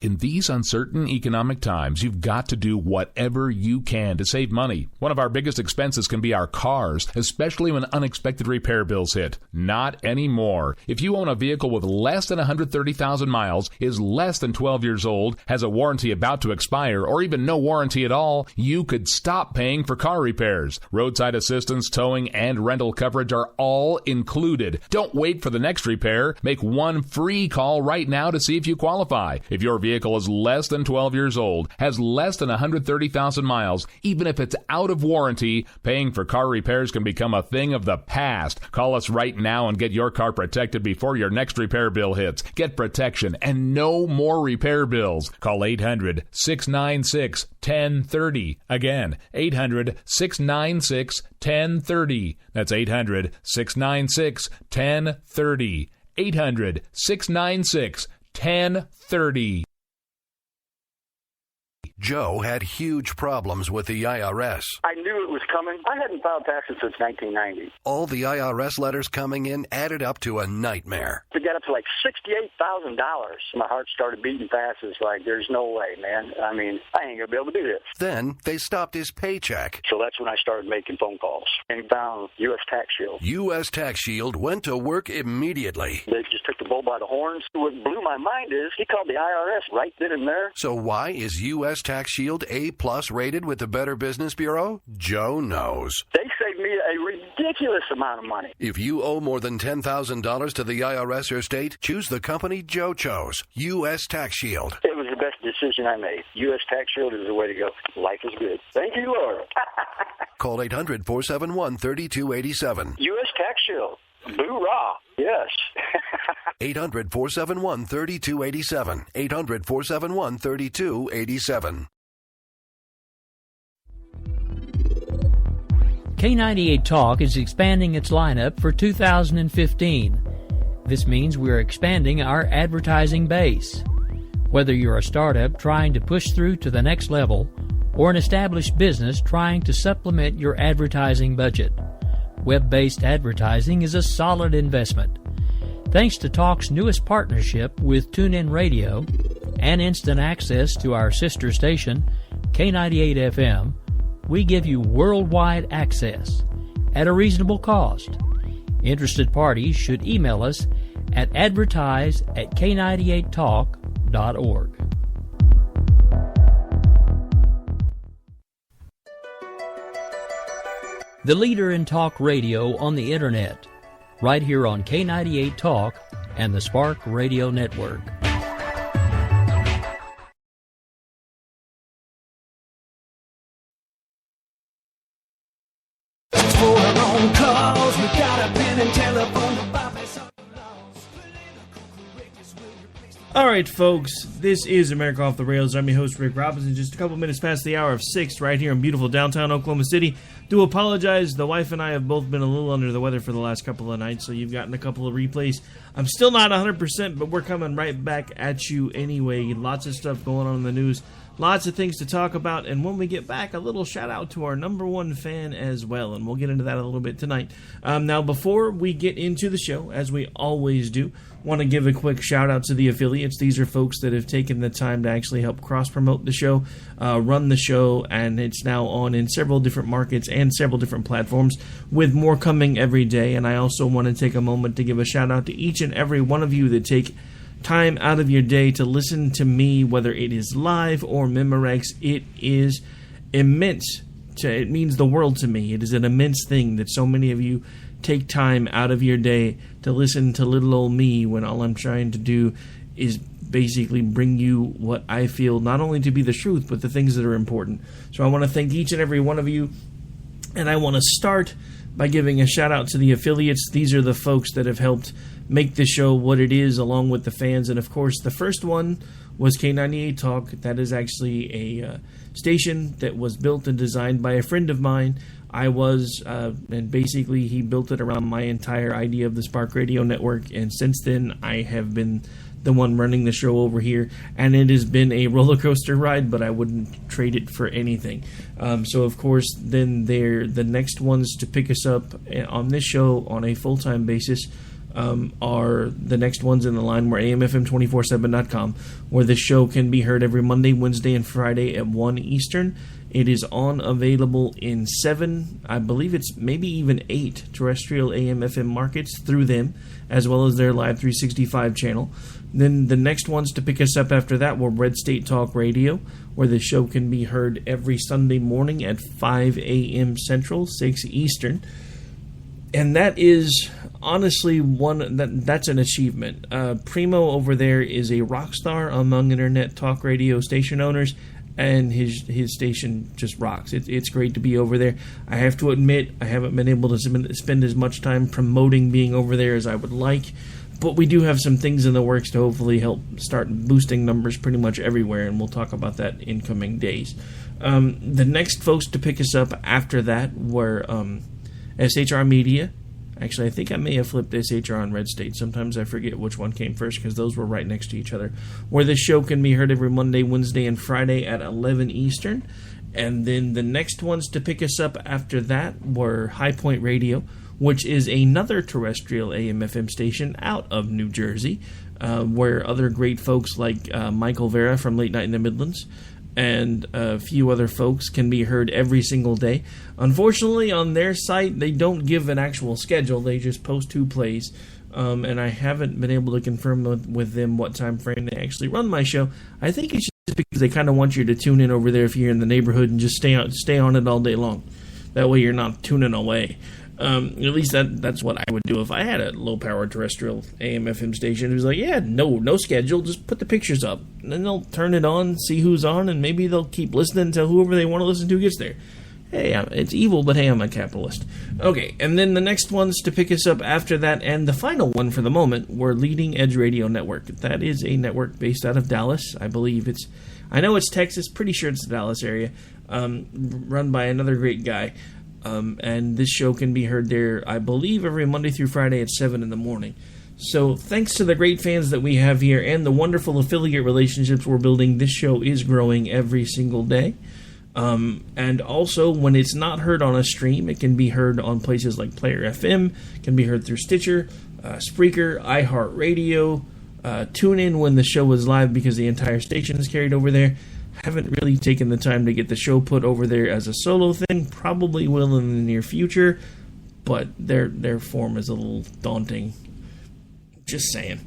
In these uncertain economic times, you've got to do whatever you can to save money. One of our biggest expenses can be our cars, especially when unexpected repair bills hit. Not anymore. If you own a vehicle with less than 130,000 miles, is less than 12 years old, has a warranty about to expire, or even no warranty at all, you could stop paying for car repairs. Roadside assistance, towing, and rental coverage are all included. Don't wait for the next repair. Make one free call right now to see if you qualify. If your vehicle is less than 12 years old, has less than 130,000 miles, even if it's out of warranty, paying for car repairs can become a thing of the past. Call us right now and get your car protected before your next repair bill hits. Get protection and no more repair bills. Call 800-696-1030. Again, 800-696-1030. That's 800-696-1030. 800-696-1030. Joe had huge problems with the IRS. I knew it was coming. I hadn't filed taxes since 1990. All the IRS letters coming in added up to a nightmare. To get up to like $68,000, my heart started beating fast. It's like, there's no way, man. I mean, I ain't going to be able to do this. Then they stopped his paycheck. So that's when I started making phone calls and found U.S. Tax Shield. U.S. Tax Shield went to work immediately. They just took the bull by the horns. What blew my mind is he called the IRS right then and there. So why is U.S. Tax Shield A+ rated with the Better Business Bureau? Joe knows. They saved me a ridiculous amount of money. If you owe more than $10,000 to the IRS or state, choose the company Joe chose, U.S. Tax Shield. It was the best decision I made. U.S. Tax Shield is the way to go. Life is good. Thank you, Lord. Call 800-471-3287. U.S. Tax Shield. Boo-rah. Yes. 800-471-3287. 800-471-3287. K98 Talk is expanding its lineup for 2015. This means we're expanding our advertising base. Whether you're a startup trying to push through to the next level or an established business trying to supplement your advertising budget, web-based advertising is a solid investment. Thanks to Talk's newest partnership with TuneIn Radio and instant access to our sister station, K98 FM, we give you worldwide access at a reasonable cost. Interested parties should email us at advertise@k98talk.org. The leader in talk radio on the Internet, right here on K98 Talk and the Spark Radio Network. All right, folks, this is America Off the Rails. I'm your host, Rick Robinson. Just a couple minutes past the hour of 6 right here in beautiful downtown Oklahoma City. Do apologize. The wife and I have both been a little under the weather for the last couple of nights, so you've gotten a couple of replays. I'm still not 100%, but we're coming right back at you anyway. Lots of stuff going on in the news. Lots of things to talk about, and when we get back, a little shout-out to our number one fan as well, and we'll get into that a little bit tonight. Now, before we get into the show, as we always do, want to give a quick shout-out to the affiliates. These are folks that have taken the time to actually help cross-promote the show, run the show, and it's now on in several different markets and several different platforms, with more coming every day. And I also want to take a moment to give a shout-out to each and every one of you that take time out of your day to listen to me, whether it is live or Memorex. It is immense. It means the world to me. It is an immense thing that so many of you take time out of your day to listen to little old me when all I'm trying to do is basically bring you what I feel not only to be the truth, but the things that are important. So I want to thank each and every one of you, and I want to start by giving a shout out to the affiliates. These are the folks that have helped make the show what it is, along with the fans. And of course, the first one was K98 Talk. That is actually a station that was built and designed by a friend of mine. And basically he built it around my entire idea of the Spark Radio Network. And since then, I have been the one running the show over here, and it has been a roller coaster ride, but I wouldn't trade it for anything. So of course, then they're the next ones to pick us up on this show on a full-time basis are the next ones in the line. We're AMFM247.com, where the show can be heard every Monday, Wednesday, and Friday at 1 Eastern. It is available in 7, I believe it's maybe even 8 terrestrial AM/FM markets through them, as well as their Live 365 channel. Then the next ones to pick us up after that were Red State Talk Radio, where the show can be heard every Sunday morning at 5 a.m. Central, 6 Eastern. And that is honestly that's an achievement. Primo over there is a rock star among internet talk radio station owners, and his station just rocks. It's great to be over there. I have to admit, I haven't been able to spend as much time promoting being over there as I would like, but we do have some things in the works to hopefully help start boosting numbers pretty much everywhere, and we'll talk about that in coming days. The next folks to pick us up after that were SHR Media. Actually, I think I may have flipped SHR on Red State. Sometimes I forget which one came first because those were right next to each other. Where this show can be heard every Monday, Wednesday, and Friday at 11 Eastern. And then the next ones to pick us up after that were High Point Radio, which is another terrestrial AM/FM station out of New Jersey, where other great folks like Michael Vera from Late Night in the Midlands and a few other folks can be heard every single day. Unfortunately, on their site, they don't give an actual schedule. They just post who plays, and I haven't been able to confirm with them what time frame they actually run my show. I think it's just because they kind of want you to tune in over there if you're in the neighborhood and just stay on it all day long. That way you're not tuning away. At least that's what I would do if I had a low-power terrestrial AM/FM station. It was like, yeah, no schedule, just put the pictures up. And then they'll turn it on, see who's on, and maybe they'll keep listening until whoever they want to listen to gets there. Hey, it's evil, but hey, I'm a capitalist. Okay, and then the next ones to pick us up after that, and the final one for the moment, were Leading Edge Radio Network. That is a network based out of Dallas. I know it's Texas, pretty sure it's the Dallas area, run by another great guy. And this show can be heard there, I believe, every Monday through Friday at 7 in the morning. So thanks to the great fans that we have here and the wonderful affiliate relationships we're building, this show is growing every single day. And also, when it's not heard on a stream, it can be heard on places like Player FM, can be heard through Stitcher, Spreaker, iHeartRadio, TuneIn when the show is live because the entire station is carried over there. Haven't really taken the time to get the show put over there as a solo thing. Probably will in the near future, but their form is a little daunting. Just saying.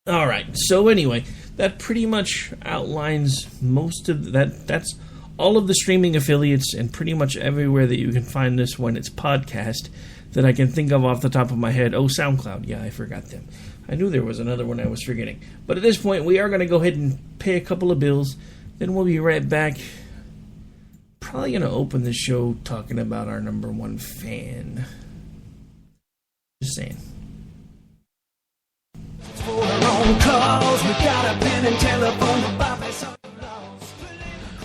Alright, so anyway, that pretty much outlines most of that. That's all of the streaming affiliates and pretty much everywhere that you can find this when it's podcast that I can think of off the top of my head. Oh, SoundCloud. Yeah, I forgot them. I knew there was another one I was forgetting. But at this point, we are going to go ahead and pay a couple of bills. Then we'll be right back. Probably going to open the show talking about our number one fan. Just saying.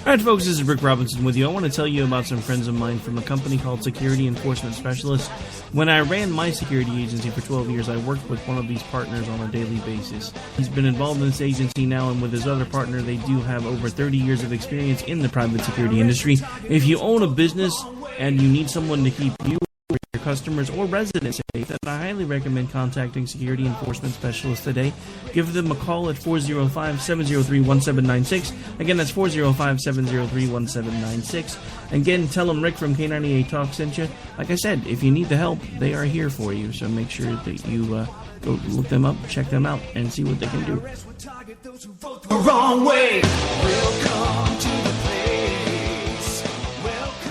Alright folks, this is Rick Robinson with you. I want to tell you about some friends of mine from a company called Security Enforcement Specialists. When I ran my security agency for 12 years, I worked with one of these partners on a daily basis. He's been involved in this agency now, and with his other partner, they do have over 30 years of experience in the private security industry. If you own a business and you need someone to keep you, your customers, or residents safe, then I highly recommend contacting Security Enforcement Specialists today. Give them a call at 405-703-1796. Again, that's 405-703-1796. Again, tell them Rick from K98 Talk sent you. Like I said, if you need the help, they are here for you. So make sure that you go look them up, check them out, and see what they can do. The wrong way. Welcome to the place. Welcome.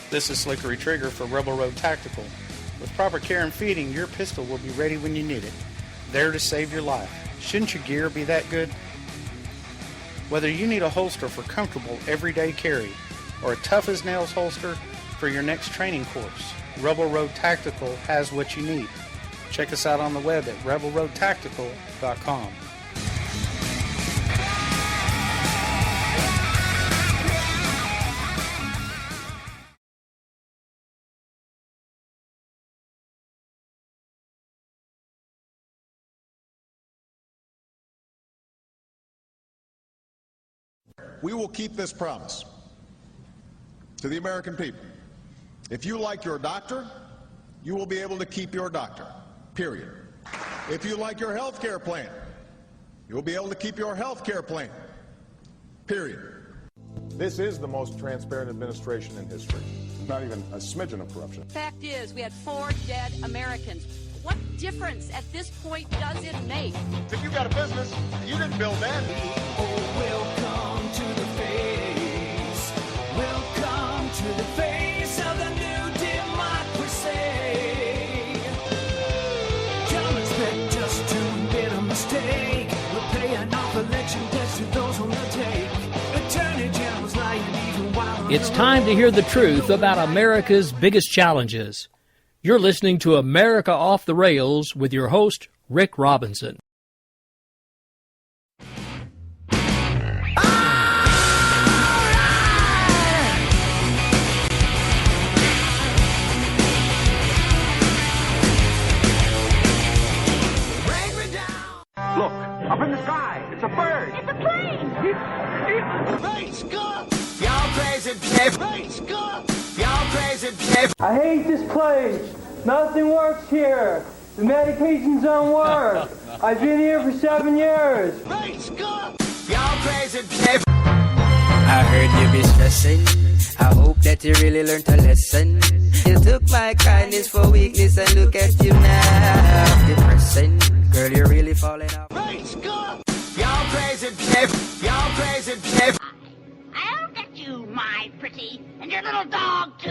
This is Slickery Trigger for Rebel Road Tactical. With proper care and feeding, your pistol will be ready when you need it. There to save your life. Shouldn't your gear be that good? Whether you need a holster for comfortable everyday carry or a tough-as-nails holster for your next training course, Rebel Road Tactical has what you need. Check us out on the web at rebelroadtactical.com. we will keep this promise to the American people. If you like your doctor, you will be able to keep your doctor, period. If you like your health care plan, you will be able to keep your health care plan, period. This is the most transparent administration in history. Not even a smidgen of corruption. Fact is, we had 4 dead Americans. What difference at this point does it make? If you got a business, you didn't build that. Oh, welcome to the face. Welcome to the face of the new democracy. Don't expect us to admit a mistake. We're paying off election debts to those on the take. Attorney General's lying even while It's time to hear the truth about America's biggest challenges. You're listening to America Off the Rails with your host, Rick Robinson. Look, up in the sky. It's a bird. It's a plane. Great Scott! Y'all crazy, Jeff. Great Scott! Y'all crazy, Jeff. I hate this place. Nothing works here. The medications don't work. I've been here for 7 years. Great Scott! Y'all crazy, Jeff. I heard you be stressing. I hope that you really learned a lesson. You took my kindness for weakness and look at you now. Depressing. Girl, you're really falling off. Great Scott! Y'all crazy, Jeff. Y'all crazy, Jeff. I'll get you, my pretty, and your little dog, too.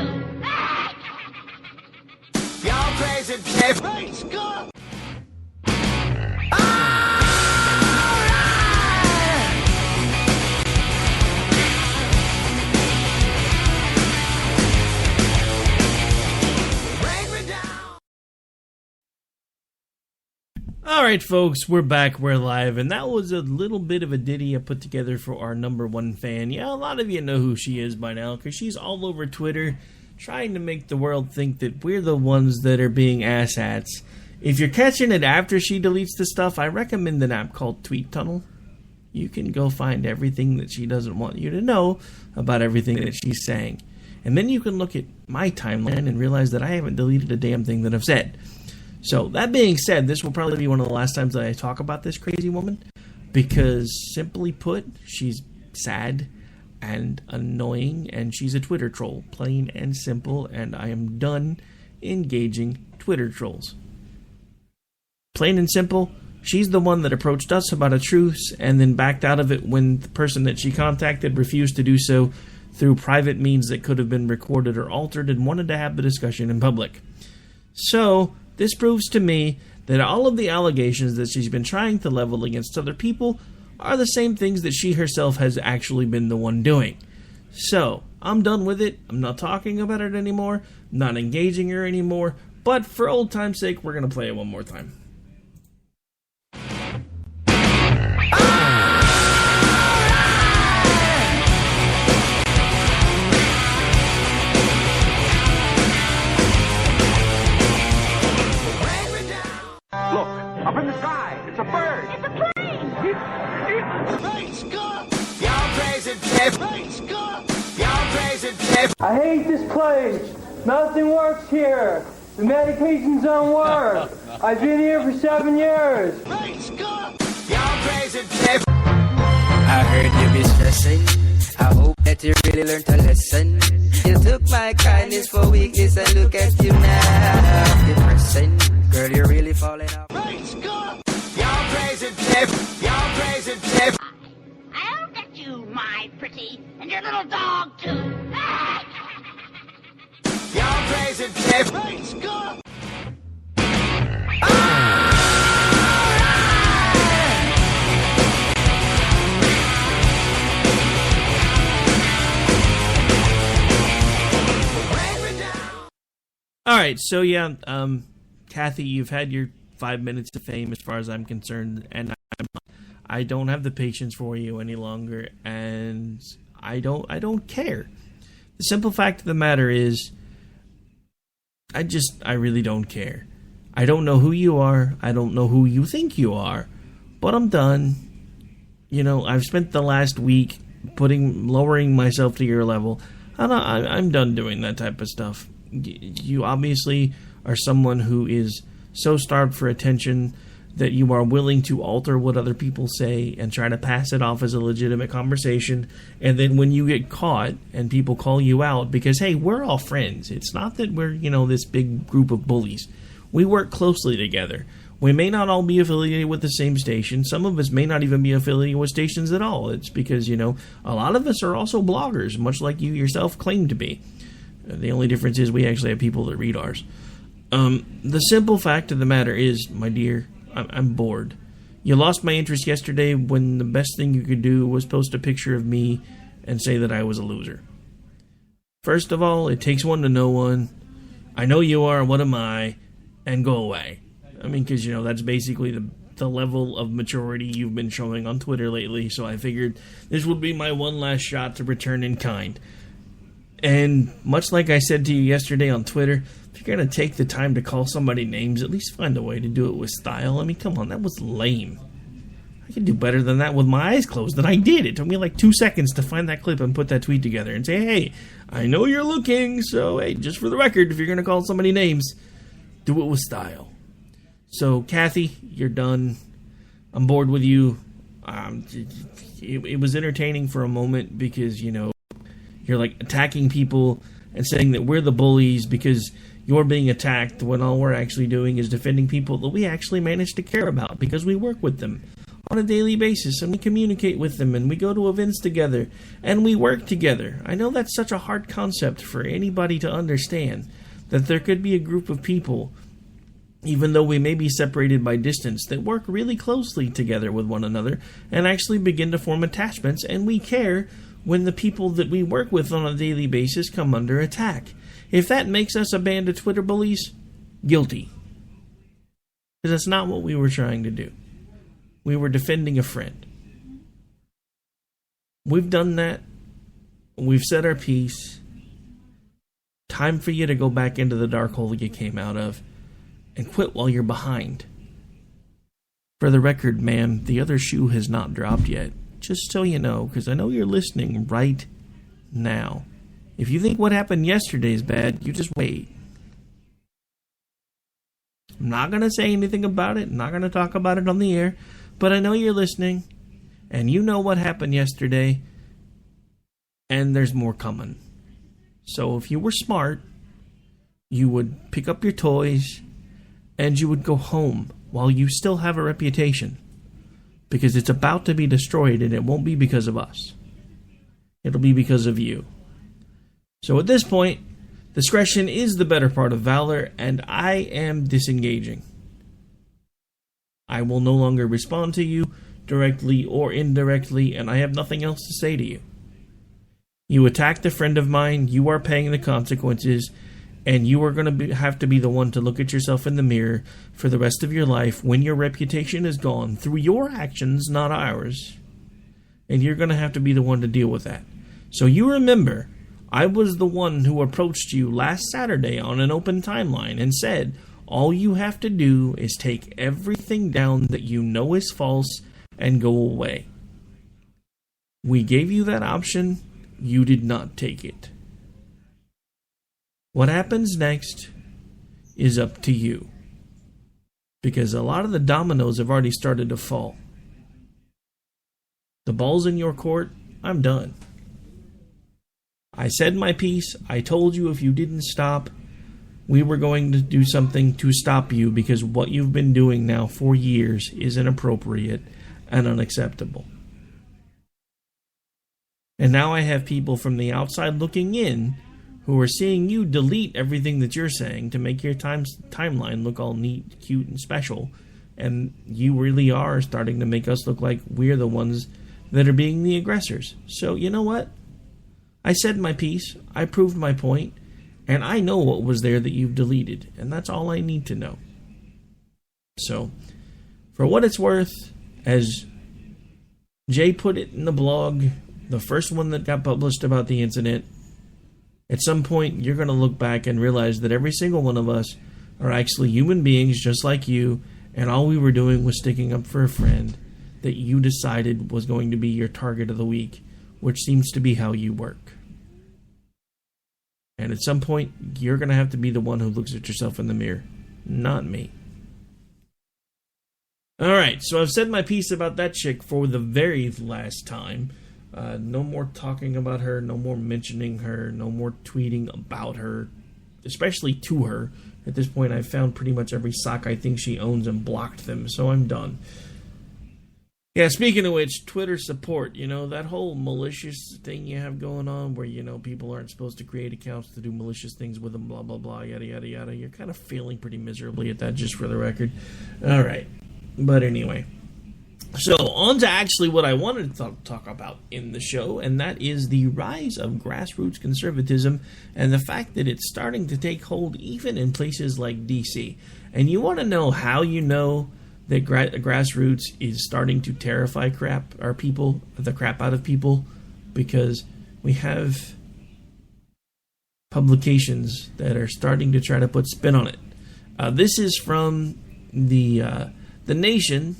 Y'all crazy, Jeff. Great Scott! Alright folks, we're back, we're live, and that was a little bit of a ditty I put together for our number one fan. Yeah, a lot of you know who she is by now, because she's all over Twitter, trying to make the world think that we're the ones that are being asshats. If you're catching it after she deletes the stuff, I recommend an app called Tweet Tunnel. You can go find everything that she doesn't want you to know about everything that she's saying. And then you can look at my timeline and realize that I haven't deleted a damn thing that I've said. So, that being said, this will probably be one of the last times that I talk about this crazy woman, because, simply put, she's sad and annoying, and she's a Twitter troll, plain and simple, and I am done engaging Twitter trolls. Plain and simple, she's the one that approached us about a truce, and then backed out of it when the person that she contacted refused to do so through private means that could have been recorded or altered, and wanted to have the discussion in public. So, this proves to me that all of the allegations that she's been trying to level against other people are the same things that she herself has actually been the one doing. So, I'm done with it. I'm not talking about it anymore. I'm not engaging her anymore. But for old time's sake, we're going to play it one more time. Look, up in the sky. It's a bird. It's a plane. Great Scott! Y'all crazy, Jeff. Great Scott! Y'all crazy, Jeff. I hate this place. Nothing works here. The medications don't work. I've been here for 7 years. Great Scott! Y'all crazy, Jeff. I heard you be stressing. I hope that you really learned a lesson. You took my kindness for weakness and look at you now. Depressing. Girl, you're really falling off. Great Scott! Y'all crazy, Jeff. Y'all crazy, Jeff. I'll get you, my pretty, and your little dog, too. Y'all crazy, Jeff. Great Scott! Alright, so yeah, Kathy, you've had your 5 minutes of fame as far as I'm concerned, and I don't have the patience for you any longer, and I don't care. The simple fact of the matter is, I really don't care. I don't know who you are, I don't know who you think you are, but I'm done. You know, I've spent the last week lowering myself to your level. I'm done doing that type of stuff. You obviously are someone who is so starved for attention that you are willing to alter what other people say and try to pass it off as a legitimate conversation. And then when you get caught and people call you out because, hey, we're all friends. It's not that we're, this big group of bullies. We work closely together. We may not all be affiliated with the same station. Some of us may not even be affiliated with stations at all. It's because, a lot of us are also bloggers, much like you yourself claim to be. The only difference is we actually have people that read ours. The simple fact of the matter is, my dear, I'm bored. You lost my interest yesterday when the best thing you could do was post a picture of me and say that I was a loser. First of all, it takes one to know one. I know you are, what am I? And go away. I mean, because, that's basically the level of maturity you've been showing on Twitter lately, so I figured this would be my one last shot to return in kind. And much like I said to you yesterday on Twitter, if you're going to take the time to call somebody names, at least find a way to do it with style. I mean, come on, that was lame. I could do better than that with my eyes closed, and I did. It took me like 2 seconds to find that clip and put that tweet together and say, hey, I know you're looking, so hey, just for the record, if you're going to call somebody names, do it with style. So, Kathy, you're done. I'm bored with you. It was entertaining for a moment because, you're like attacking people and saying that we're the bullies because you're being attacked when all we're actually doing is defending people that we actually manage to care about because we work with them on a daily basis and we communicate with them and we go to events together and we work together. I know that's such a hard concept for anybody to understand, that there could be a group of people, even though we may be separated by distance, that work really closely together with one another and actually begin to form attachments, and we care when the people that we work with on a daily basis come under attack. If that makes us a band of Twitter bullies, guilty. Because that's not what we were trying to do. We were defending a friend. We've done that. We've said our piece. Time for you to go back into the dark hole you came out of and quit while you're behind. For the record, ma'am, the other shoe has not dropped yet. Just so you know, because I know you're listening right now. If you think what happened yesterday is bad, you just wait. I'm not going to say anything about it. I'm not going to talk about it on the air. But I know you're listening. And you know what happened yesterday. And there's more coming. So if you were smart, you would pick up your toys and you would go home while you still have a reputation. Because it's about to be destroyed and it won't be because of us. It'll be because of you. So at this point, discretion is the better part of valor, and I am disengaging. I will no longer respond to you directly or indirectly, and I have nothing else to say to you. You attacked a friend of mine, you are paying the consequences, and you are going to have to be the one to look at yourself in the mirror for the rest of your life when your reputation is gone through your actions, not ours. And you're going to have to be the one to deal with that. So you remember, I was the one who approached you last Saturday on an open timeline and said, all you have to do is take everything down that you know is false and go away. We gave you that option. You did not take it. What happens next is up to you. Because a lot of the dominoes have already started to fall. The ball's in your court. I'm done. I said my piece. I told you if you didn't stop, we were going to do something to stop you because what you've been doing now for years is inappropriate and unacceptable. And now I have people from the outside looking in who are seeing you delete everything that you're saying to make your timeline look all neat, cute, and special. And you really are starting to make us look like we're the ones that are being the aggressors. So, you know what? I said my piece, I proved my point, and I know what was there that you've deleted, and that's all I need to know. So, for what it's worth, as Jay put it in the blog, the first one that got published about the incident, at some point you're going to look back and realize that every single one of us are actually human beings just like you, and all we were doing was sticking up for a friend that you decided was going to be your target of the week which seems to be how you work. And at some point, you're going to have to be the one who looks at yourself in the mirror, not me. Alright, so I've said my piece about that chick for the very last time. No more talking about her, no more mentioning her, no more tweeting about her, especially to her. At this point, I've found pretty much every sock I think she owns and blocked them, so I'm done. Yeah, speaking of which, Twitter support, that whole malicious thing you have going on where, people aren't supposed to create accounts to do malicious things with them, blah, blah, blah, yada, yada, yada. You're kind of failing pretty miserably at that, just for the record. Alright, but anyway. So, on to actually what I wanted to talk about in the show, and that is the rise of grassroots conservatism and the fact that it's starting to take hold even in places like D.C. And you want to know how you know that grassroots is starting to terrify the crap out of people? Because we have publications that are starting to try to put spin on it. This is from the Nation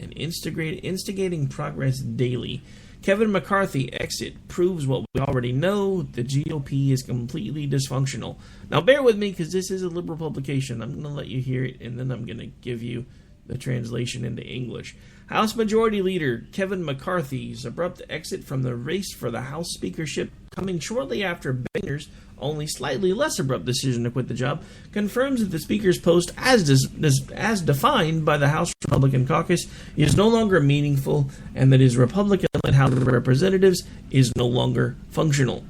and Instigating Progress Daily. Kevin McCarthy exit proves what we already know. The GOP is completely dysfunctional. Now bear with me because this is a liberal publication. I'm going to let you hear it and then I'm going to give you the translation into English. House Majority Leader Kevin McCarthy's abrupt exit from the race for the House speakership, coming shortly after Boehner's only slightly less abrupt decision to quit the job, confirms that the Speaker's post, as defined by the House Republican caucus, is no longer meaningful, and that his Republican-led House of Representatives is no longer functional.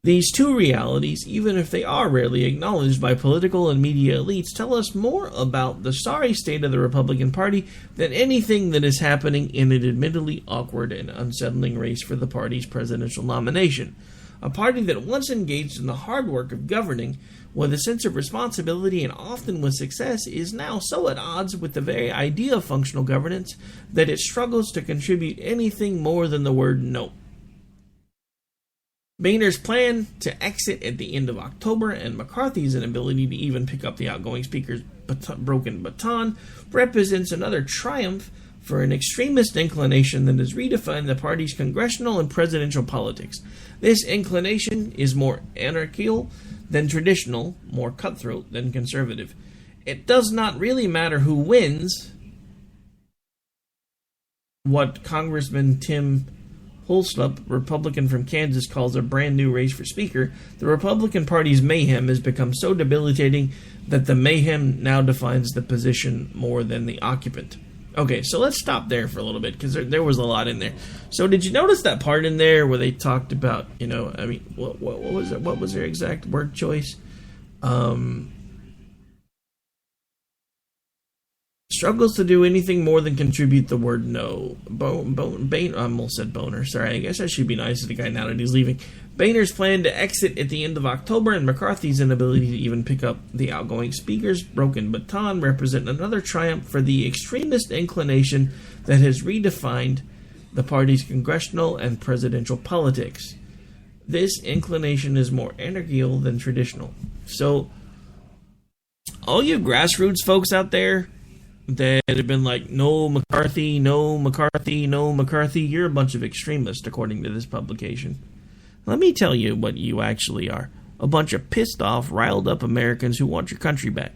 These two realities, even if they are rarely acknowledged by political and media elites, tell us more about the sorry state of the Republican Party than anything that is happening in an admittedly awkward and unsettling race for the party's presidential nomination. A party that once engaged in the hard work of governing with a sense of responsibility and often with success is now so at odds with the very idea of functional governance that it struggles to contribute anything more than the word no. Boehner's plan to exit at the end of October and McCarthy's inability to even pick up the outgoing speaker's broken baton represents another triumph for an extremist inclination that has redefined the party's congressional and presidential politics. This inclination is more anarchical than traditional, more cutthroat than conservative. It does not really matter who wins, what Congressman Tim Holstup, Republican from Kansas, calls a brand new race for Speaker. The Republican Party's mayhem has become so debilitating that the mayhem now defines the position more than the occupant. Okay, so let's stop there for a little bit, because there was a lot in there. So did you notice that part in there where they talked about, what was it? What was their exact word choice? Struggles to do anything more than contribute the word no. I almost said Boner. Sorry, I guess I should be nice to the guy now that he's leaving. Boehner's plan to exit at the end of October and McCarthy's inability to even pick up the outgoing speaker's broken baton represent another triumph for the extremist inclination that has redefined the party's congressional and presidential politics. This inclination is more anarchical than traditional. So, all you grassroots folks out there that have been like, no McCarthy, no McCarthy, no McCarthy, you're a bunch of extremists, according to this publication. Let me tell you what you actually are. A bunch of pissed off, riled up Americans who want your country back.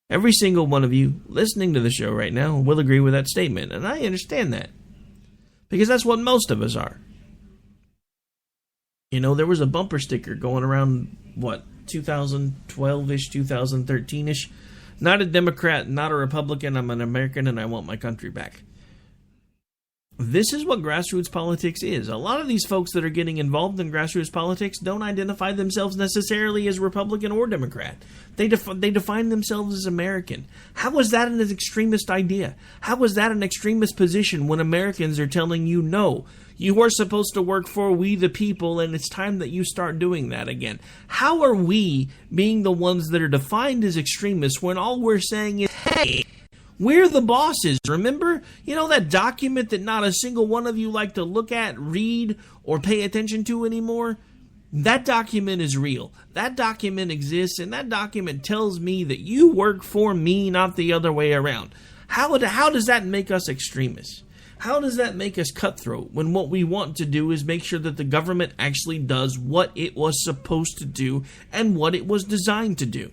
Every single one of you listening to the show right now will agree with that statement, and I understand that. Because that's what most of us are. There was a bumper sticker going around, 2012-ish, 2013-ish. Not a Democrat, not a Republican, I'm an American and I want my country back. This is what grassroots politics is. A lot of these folks that are getting involved in grassroots politics don't identify themselves necessarily as Republican or Democrat. They define themselves as American. How is that an extremist idea? How is that an extremist position when Americans are telling you no? You are supposed to work for we the people, and it's time that you start doing that again. How are we being the ones that are defined as extremists when all we're saying is, hey, we're the bosses, remember? That document that not a single one of you like to look at, read, or pay attention to anymore? That document is real. That document exists, and that document tells me that you work for me, not the other way around. How does that make us extremists? How does that make us cutthroat when what we want to do is make sure that the government actually does what it was supposed to do and what it was designed to do?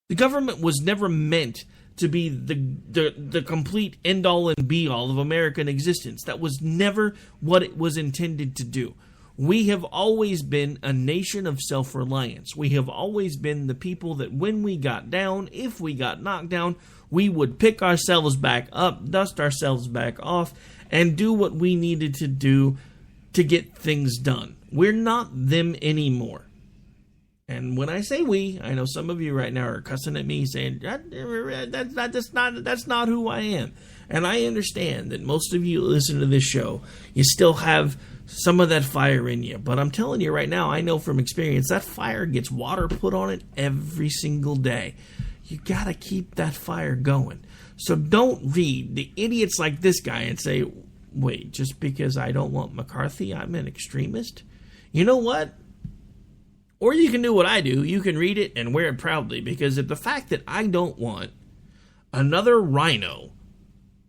The government was never meant to be the complete end-all and be-all of American existence. That was never what it was intended to do. We have always been a nation of self-reliance. We have always been the people that when we got down, if we got knocked down, we would pick ourselves back up, dust ourselves back off, and do what we needed to do to get things done. We're not them anymore. And when I say we, I know some of you right now are cussing at me saying, that's not who I am. And I understand that most of you listen to this show, you still have some of that fire in you. But I'm telling you right now, I know from experience, that fire gets water put on it every single day. You got to keep that fire going. So don't read the idiots like this guy and say, wait, just because I don't want McCarthy, I'm an extremist? You know what? Or you can do what I do. You can read it and wear it proudly. Because if the fact that I don't want another rhino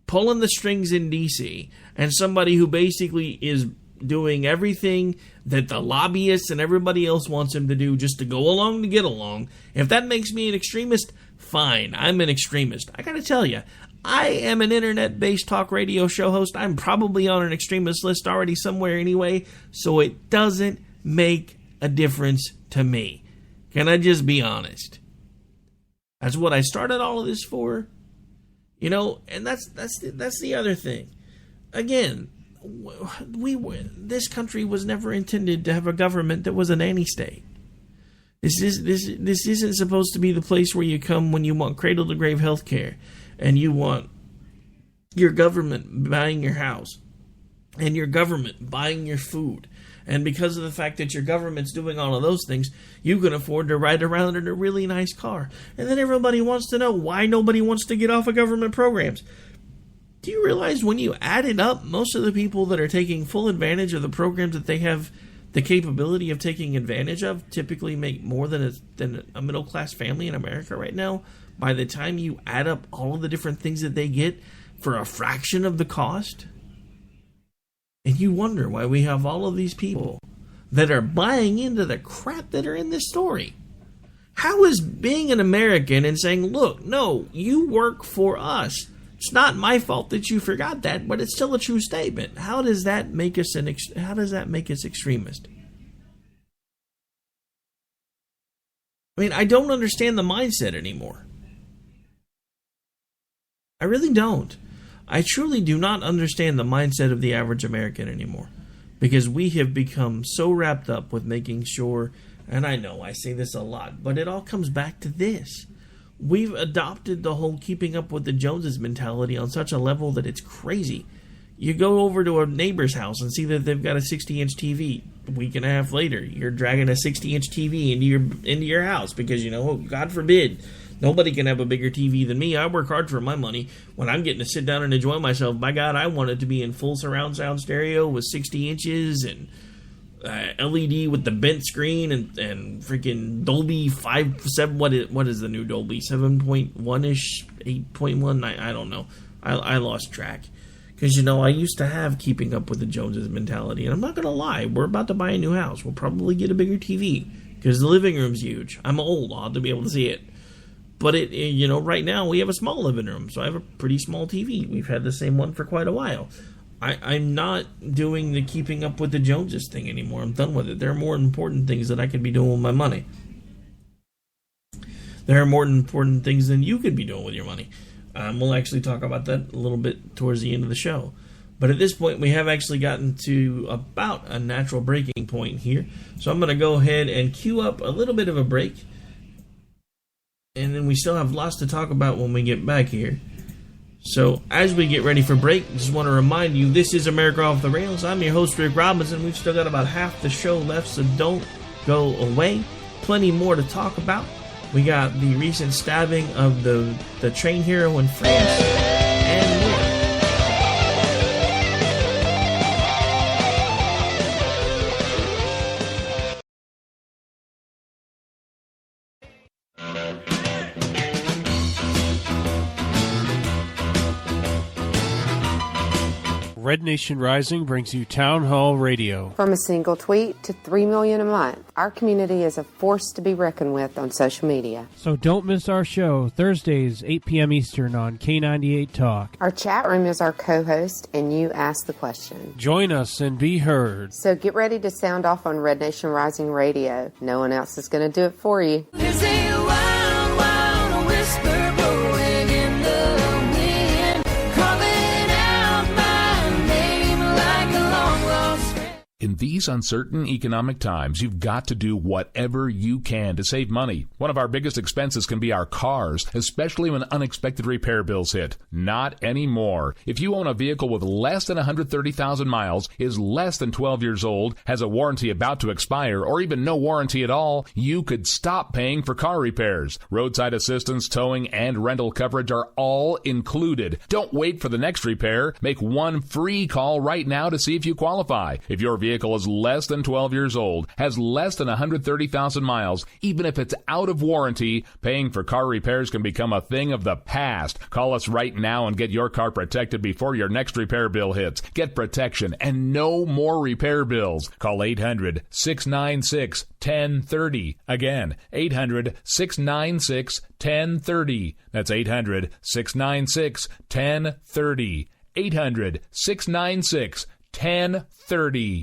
pulling the strings in D.C. and somebody who basically is doing everything that the lobbyists and everybody else wants him to do just to go along to get along, if that makes me an extremist, fine, I'm an extremist. I gotta tell you, I am an internet-based talk radio show host. I'm probably on an extremist list already somewhere anyway, so it doesn't make a difference to me. Can I just be honest? That's what I started all of this for. You know, and that's the other thing. Again, this country was never intended to have a government that was a nanny state. This isn't supposed to be the place where you come when you want cradle to grave health care and you want your government buying your house and your government buying your food. And because of the fact that your government's doing all of those things, you can afford to ride around in a really nice car. And then everybody wants to know why nobody wants to get off of government programs. Do you realize when you add it up, most of the people that are taking full advantage of the programs that they have the capability of taking advantage of typically make more than a middle-class family in America right now? By the time you add up all of the different things that they get for a fraction of the cost? And you wonder why we have all of these people that are buying into the crap that are in this story. How is being an American and saying, look, no, you work for us. It's not my fault that you forgot that, but it's still a true statement. How does that make us extremist? I mean, I don't understand the mindset anymore. I really don't. I truly do not understand the mindset of the average American anymore, because we have become so wrapped up with making sure, and I know I say this a lot, but it all comes back to this. We've adopted the whole keeping up with the Joneses mentality on such a level that it's crazy. You go over to a neighbor's house and see that they've got a 60-inch TV. A week and a half later, you're dragging a 60-inch TV into your house because, you know, God forbid, nobody can have a bigger TV than me. I work hard for my money. When I'm getting to sit down and enjoy myself, by God, I want it to be in full surround sound stereo with 60 inches and LED with the bent screen and freaking Dolby 5.7. What is the new Dolby? 7.1-ish? 8.1? I don't know. I lost track. Because, you know, I used to have keeping up with the Joneses mentality. And I'm not going to lie. We're about to buy a new house. We'll probably get a bigger TV. Because the living room's huge. I'm old. I'll have to be able to see it. But, you know, right now we have a small living room. So I have a pretty small TV. We've had the same one for quite a while. I'm not doing the keeping up with the Joneses thing anymore. I'm done with it. There are more important things that I could be doing with my money. There are more important things than you could be doing with your money. We'll actually talk about that a little bit towards the end of the show. But at this point, we have actually gotten to about a natural breaking point here. So I'm going to go ahead and cue up a little bit of a break. And then we still have lots to talk about when we get back here. So, as we get ready for break, just want to remind you, this is America Off the Rails. I'm your host, Rick Robinson. We've still got about half the show left, so don't go away. Plenty more to talk about. We got the recent stabbing of the train hero in France, and more. Red Nation Rising brings you Town Hall Radio. From a single tweet to 3 million a month, our community is a force to be reckoned with on social media. So don't miss our show, Thursdays, 8 p.m. Eastern on K98 Talk. Our chat room is our co-host, and you ask the question. Join us and be heard. So get ready to sound off on Red Nation Rising Radio. No one else is going to do it for you. There's a wild, wild whisper blowing in the wind, calling out my name like a long lost friend. In these uncertain economic times, you've got to do whatever you can to save money. One of our biggest expenses can be our cars, especially when unexpected repair bills hit. Not anymore. If you own a vehicle with less than 130,000 miles, is less than 12 years old, has a warranty about to expire, or even no warranty at all, you could stop paying for car repairs. Roadside assistance, towing, and rental coverage are all included. Don't wait for the next repair. Make one free call right now to see if you qualify. If your vehicle is less than 12 years old, has less than 130,000 miles, even if it's out of warranty, paying for car repairs can become a thing of the past. Call us right now and get your car protected before your next repair bill hits. Get protection and no more repair bills. Call 800-696-1030. Again, 800-696-1030. That's 800-696-1030. 800-696-1030.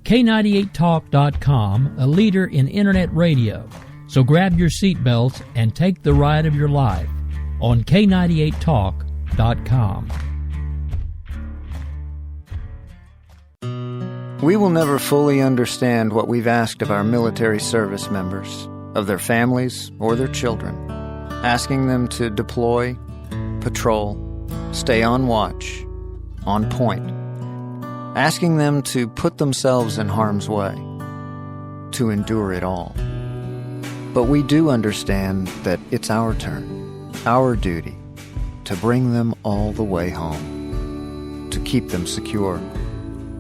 K98Talk.com, a leader in Internet radio. So grab your seatbelts and take the ride of your life on K98Talk.com. We will never fully understand what we've asked of our military service members, of their families or their children, asking them to deploy, patrol, stay on watch, on point, asking them to put themselves in harm's way, to endure it all. But we do understand that it's our turn, our duty, to bring them all the way home, to keep them secure,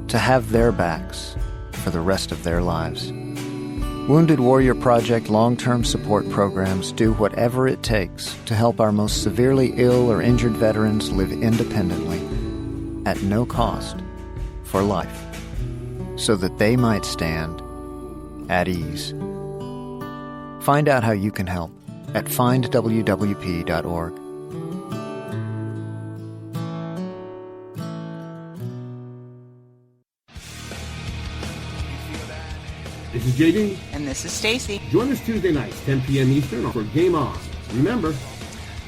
to have their backs for the rest of their lives. Wounded Warrior Project long-term support programs do whatever it takes to help our most severely ill or injured veterans live independently, at no cost, for life, so that they might stand at ease. Find out how you can help at findwwp.org. This is JD. And this is Stacy. Join us Tuesday nights, 10 p.m. Eastern for Game On. Remember,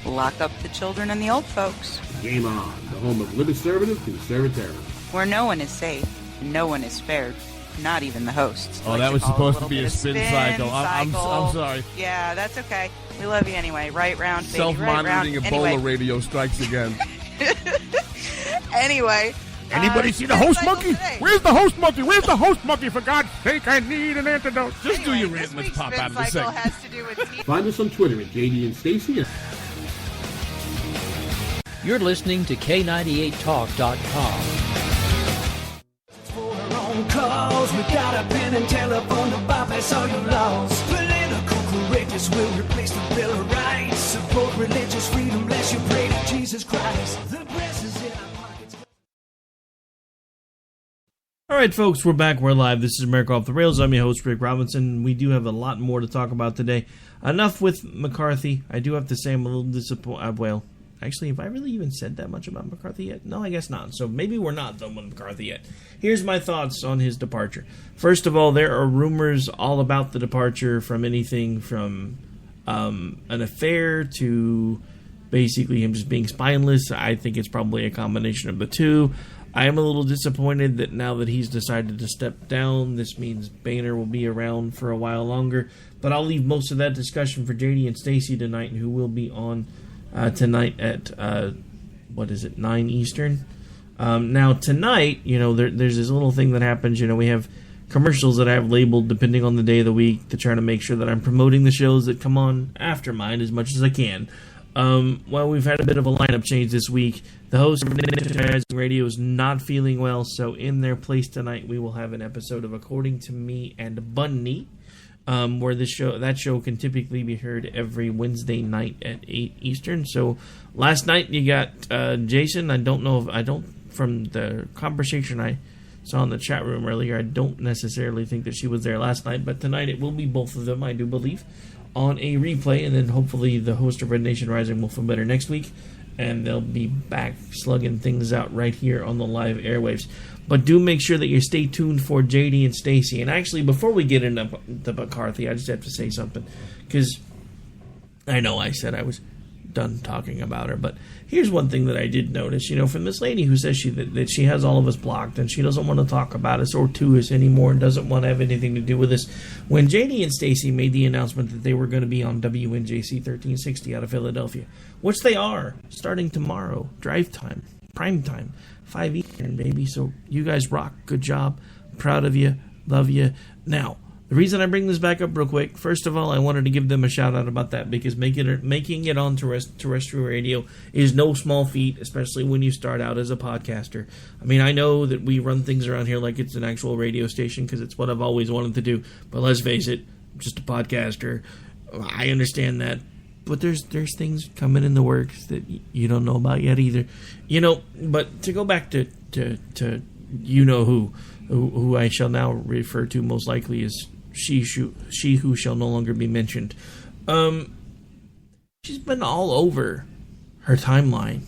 lock up the children and the old folks. Game On, the home of liberty conservatism. Where no one is safe and no one is spared, not even the hosts. Oh, that was supposed to be a spin cycle. I'm sorry. Yeah, that's okay. We love you anyway. Right round, baby. Self-monitoring right Ebola radio strikes again. Anyway. Anybody see the host monkey? Today. Where's the host monkey? Where's the host monkey? For God's sake, I need an antidote. Just do your rant. Let's pop out of the segment. Has to do with Find us on Twitter at JD and Stacy. You're listening to K98Talk.com. Calls, we got a pen and telephone to bypass all your laws. Political correctness will replace the Bill of Rights. Support religious freedom, bless you, pray to Jesus Christ. The press is in our pockets. All right, folks, we're back. We're live. This is America Off the Rails. I'm your host, Rick Robinson. We do have a lot more to talk about today. Enough with McCarthy. I do have to say I'm a little disappointed. Well, actually, have I really even said that much about McCarthy yet? No, I guess not. So maybe we're not done with McCarthy yet. Here's my thoughts on his departure. First of all, there are rumors all about the departure, from anything from an affair to basically him just being spineless. I think it's probably a combination of the two. I am a little disappointed that now that he's decided to step down, this means Boehner will be around for a while longer. But I'll leave most of that discussion for JD and Stacy tonight, who will be on tonight at 9 Eastern. Now tonight, there's this little thing that happens. We have commercials that I have labeled depending on the day of the week to try to make sure that I'm promoting the shows that come on after mine as much as I can. Well, we've had a bit of a lineup change this week. The host of Rising Radio is not feeling well, so in their place tonight we will have an episode of According to Me and Bunny, where that show can typically be heard every Wednesday night at 8 Eastern. So last night you got Jason. I don't from the conversation I saw in the chat room earlier, I don't necessarily think that she was there last night, but tonight it will be both of them, I do believe, on a replay, and then hopefully the host of Red Nation Rising will feel better next week, and they'll be back slugging things out right here on the live airwaves. But do make sure that you stay tuned for JD and Stacy. And actually, before we get into the McCarthy, I just have to say something, because I know I said I was done talking about her, but here's one thing that I did notice, from this lady who says that she has all of us blocked and she doesn't want to talk about us or to us anymore and doesn't want to have anything to do with us. When JD and Stacy made the announcement that they were going to be on WNJC 1360 out of Philadelphia, which they are, starting tomorrow, drive time, prime time, 5 Eastern, baby. So you guys rock. Good job. Proud of you. Love you. Now, the reason I bring this back up real quick, first of all, I wanted to give them a shout out about that, because making it on terrestrial radio is no small feat, especially when you start out as a podcaster. I mean, I know that we run things around here like it's an actual radio station, because it's what I've always wanted to do. But let's face it, I'm just a podcaster. I understand that. But there's things coming in the works that you don't know about yet either. But to go back to who I shall now refer to most likely as she who shall no longer be mentioned. She's been all over her timeline,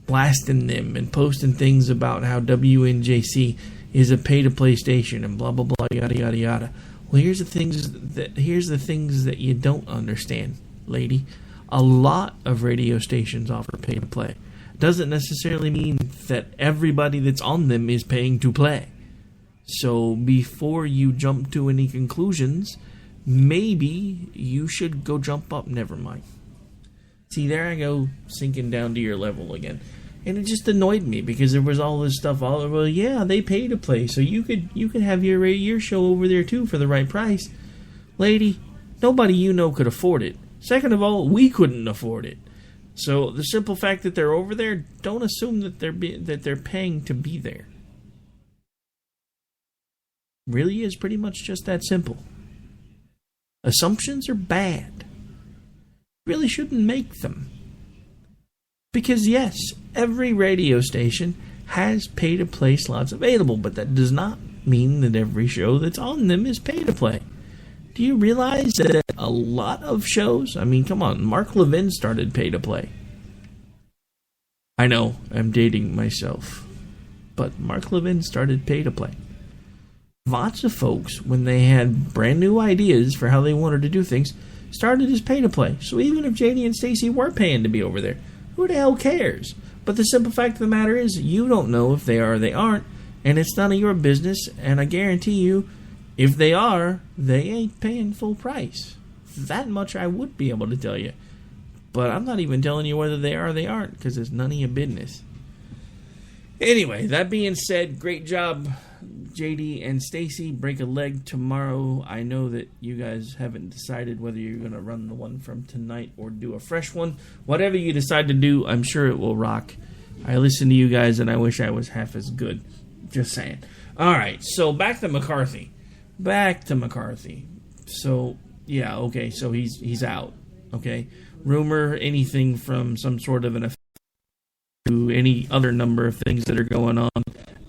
blasting them and posting things about how WNJC is a pay-to-play station and blah blah blah yada yada yada. Well, here's the things that you don't understand, lady. A lot of radio stations offer pay-to-play. Doesn't necessarily mean that everybody that's on them is paying to play. So before you jump to any conclusions, maybe you should go jump up. Never mind. See, there I go, sinking down to your level again. And it just annoyed me, because there was all this stuff well, yeah, they pay to play, so you could have your show over there too for the right price. Lady, nobody could afford it. Second of all, we couldn't afford it. So the simple fact that they're over there, don't assume that they're paying to be there. Really is pretty much just that simple. Assumptions are bad. Really shouldn't make them. Because yes, every radio station has pay-to-play slots available, but that does not mean that every show that's on them is pay-to-play. Do you realize that a lot of shows, I mean, come on, Mark Levin started pay-to-play. I know, I'm dating myself, but Mark Levin started pay-to-play. Lots of folks, when they had brand new ideas for how they wanted to do things, started as pay-to-play. So even if JD and Stacy were paying to be over there, who the hell cares? But the simple fact of the matter is, you don't know if they are or they aren't, and it's none of your business, and I guarantee you, if they are, they ain't paying full price. That much I would be able to tell you. But I'm not even telling you whether they are or they aren't, because it's none of your business. Anyway, that being said, great job, JD and Stacy. Break a leg tomorrow. I know that you guys haven't decided whether you're going to run the one from tonight or do a fresh one. Whatever you decide to do, I'm sure it will rock. I listen to you guys, and I wish I was half as good. Just saying. All right, so back to McCarthy. So, yeah, okay, so he's out, okay? Rumor, anything from some sort of an effect to any other number of things that are going on.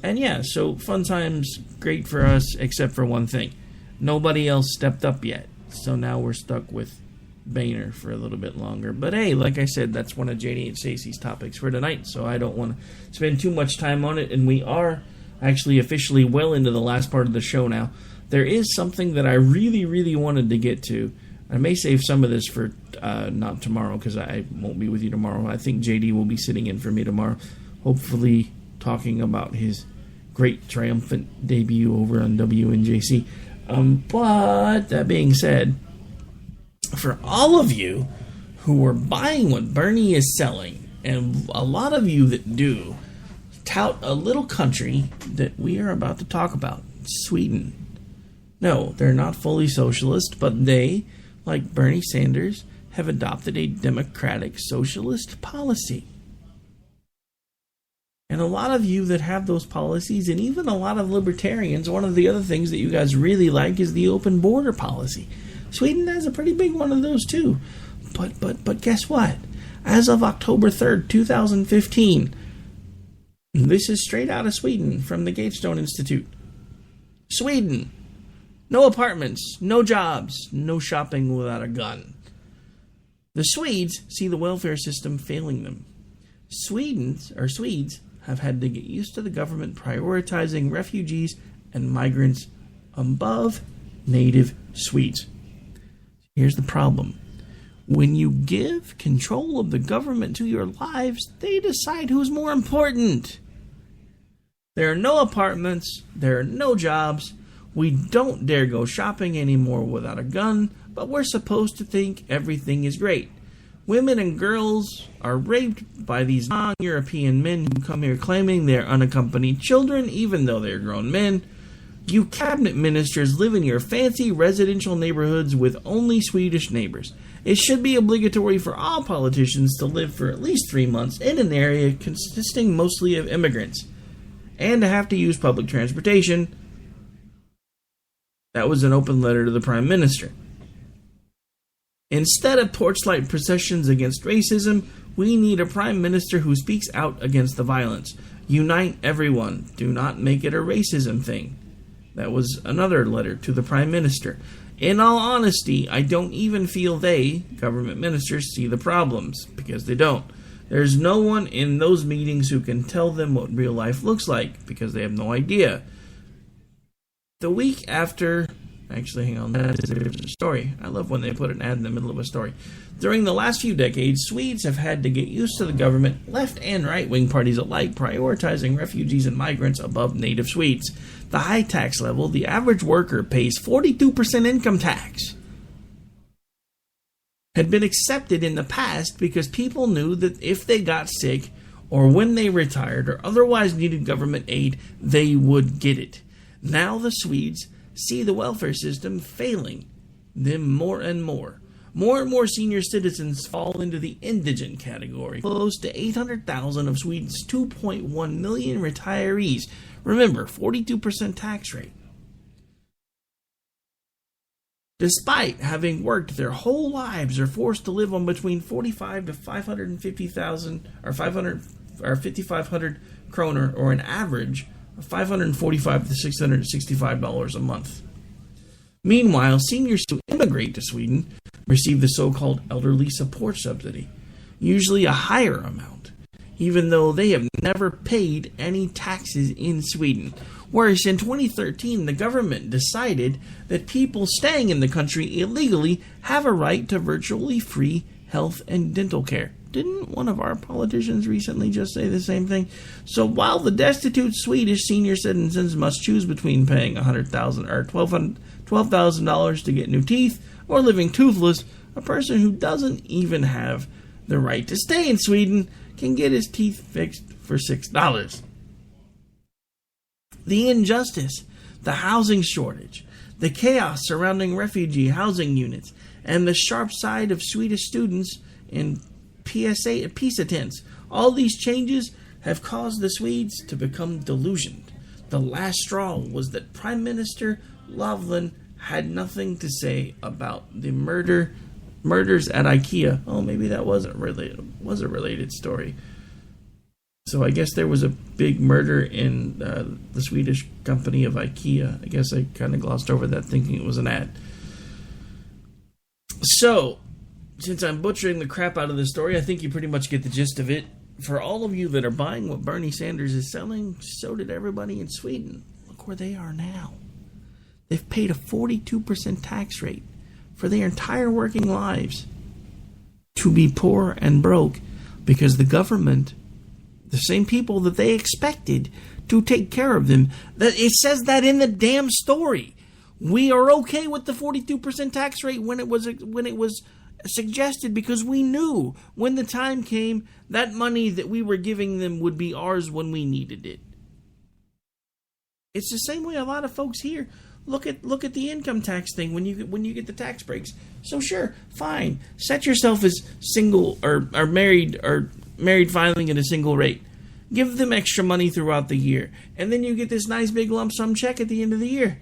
And yeah, so fun times, great for us, except for one thing. Nobody else stepped up yet. So now we're stuck with Boehner for a little bit longer. But hey, like I said, that's one of JD and Stacey's topics for tonight, so I don't want to spend too much time on it. And we are actually officially well into the last part of the show now. There is something that I really, really wanted to get to. I may save some of this for not tomorrow, because I won't be with you tomorrow. I think JD will be sitting in for me tomorrow, hopefully talking about his great triumphant debut over on WNJC. But that being said, for all of you who are buying what Bernie is selling, and a lot of you that do, tout a little country that we are about to talk about, Sweden. No, they're not fully socialist, but they, like Bernie Sanders, have adopted a democratic socialist policy. And a lot of you that have those policies, and even a lot of libertarians, one of the other things that you guys really like is the open border policy. Sweden has a pretty big one of those too. But guess what? As of October 3rd, 2015, This is straight out of Sweden from the Gatestone Institute. Sweden. No apartments, no jobs, no shopping without a gun. The Swedes see the welfare system failing them. Swedes have had to get used to the government prioritizing refugees and migrants above native Swedes. Here's the problem. When you give control of the government to your lives, they decide who's more important. There are no apartments, there are no jobs, we don't dare go shopping anymore without a gun, but we're supposed to think everything is great. Women and girls are raped by these non-European men who come here claiming they're unaccompanied children, even though they're grown men. You cabinet ministers live in your fancy residential neighborhoods with only Swedish neighbors. It should be obligatory for all politicians to live for at least 3 months in an area consisting mostly of immigrants, and to have to use public transportation. That was an open letter to the Prime Minister. Instead of torchlight processions against racism, we need a Prime Minister who speaks out against the violence. Unite everyone. Do not make it a racism thing. That was another letter to the Prime Minister. In all honesty, I don't even feel they, government ministers, see the problems, because they don't. There's no one in those meetings who can tell them what real life looks like, because they have no idea. The week after... Actually, hang on, there's a story. I love when they put an ad in the middle of a story. During the last few decades, Swedes have had to get used to the government, left and right-wing parties alike, prioritizing refugees and migrants above native Swedes. The high tax level, the average worker pays 42% income tax, had been accepted in the past because people knew that if they got sick, or when they retired, or otherwise needed government aid, they would get it. Now the Swedes see the welfare system failing them more and more. More and more senior citizens fall into the indigent category. Close to 800,000 of Sweden's 2.1 million retirees. Remember, 42% tax rate. Despite having worked their whole lives, are forced to live on between 45 to 550,000 or 5,500 kroner, or an average of $545 to $665 a month. Meanwhile, seniors who immigrate to Sweden receive the so-called elderly support subsidy, usually a higher amount, even though they have never paid any taxes in Sweden. Whereas in 2013, the government decided that people staying in the country illegally have a right to virtually free health and dental care. Didn't one of our politicians recently just say the same thing? So while the destitute Swedish senior citizens must choose between paying $100,000 or $12,000 to get new teeth or living toothless, a person who doesn't even have the right to stay in Sweden can get his teeth fixed for $6. The injustice, the housing shortage, the chaos surrounding refugee housing units, and the sharp side of Swedish students in PISA tents. All these changes have caused the Swedes to become delusioned. The last straw was that Prime Minister Löfven had nothing to say about the murders at IKEA. Oh, maybe that was a related story. So I guess there was a big murder in the Swedish company of IKEA. I guess I kind of glossed over that thinking it was an ad. So, since I'm butchering the crap out of this story, I think you pretty much get the gist of it. For all of you that are buying what Bernie Sanders is selling, so did everybody in Sweden. Look where they are now. They've paid a 42% tax rate for their entire working lives to be poor and broke because the government, the same people that they expected to take care of them, that it says that in the damn story. We are okay with the 42% tax rate when it was suggested because we knew when the time came that money that we were giving them would be ours when we needed it. It's the same way a lot of folks here look at the income tax thing when you get the tax breaks. So sure, fine, set yourself as single or married filing at a single rate. Give them extra money throughout the year, and then you get this nice big lump sum check at the end of the year.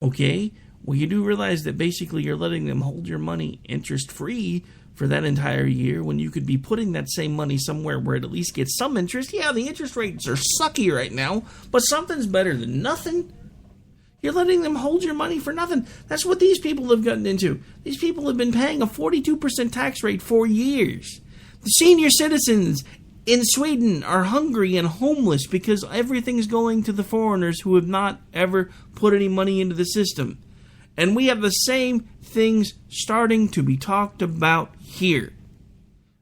Okay, well, you do realize that basically you're letting them hold your money interest-free for that entire year when you could be putting that same money somewhere where it at least gets some interest. Yeah, the interest rates are sucky right now, but something's better than nothing. You're letting them hold your money for nothing. That's what these people have gotten into. These people have been paying a 42% tax rate for years. The senior citizens in Sweden are hungry and homeless because everything's going to the foreigners who have not ever put any money into the system. And we have the same things starting to be talked about here.